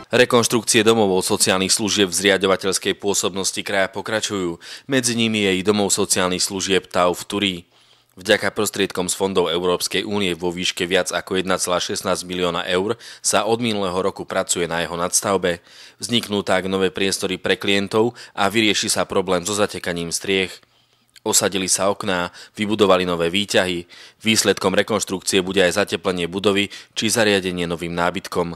Rekonštrukcie domovov sociálnych služieb v zriaďovateľskej pôsobnosti kraja pokračujú. Medzi nimi je i domov sociálnych služieb TAU v Turí. Vďaka prostriedkom z fondov Európskej únie vo výške viac ako 1,16 milióna eur sa od minulého roku pracuje na jeho nadstavbe. Vzniknú tak nové priestory pre klientov a vyrieši sa problém so zatekaním striech. Osadili sa okná, vybudovali nové výťahy. Výsledkom rekonštrukcie bude aj zateplenie budovy či zariadenie novým nábytkom.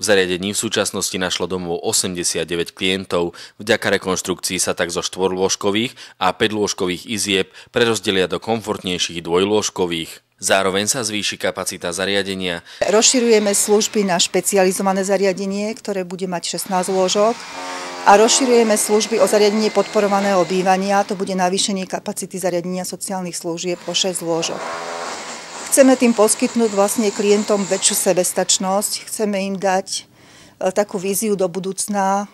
V zariadení v súčasnosti našlo domov 89 klientov. Vďaka rekonštrukcii sa tak zo 4-lôžkových a 5-lôžkových izieb prerozdelia do komfortnejších 2-lôžkových. Zároveň sa zvýši kapacita zariadenia. Rozširujeme služby na špecializované zariadenie, ktoré bude mať 16 lôžok. A rozširujeme služby o zariadenie podporovaného bývania, to bude navýšenie kapacity zariadenia sociálnych služieb o 6 lôžok. Chceme tým poskytnúť vlastne klientom väčšiu sebestačnosť, chceme im dať takú víziu do budúcna,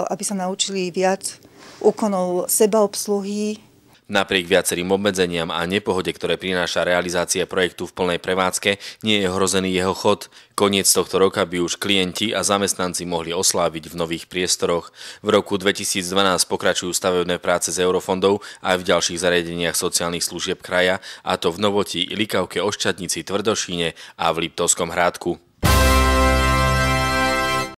aby sa naučili viac úkonov sebaobsluhy. Napriek viacerým obmedzeniam a nepohode, ktoré prináša realizácia projektu v plnej prevádzke, nie je ohrozený jeho chod. Koniec tohto roka by už klienti a zamestnanci mohli osláviť v nových priestoroch. V roku 2012 pokračujú stavebné práce z eurofondov aj v ďalších zariadeniach sociálnych služieb kraja, a to v Novoti, Likavke, Oščadnici, Tvrdošíne a v Liptovskom Hrádku.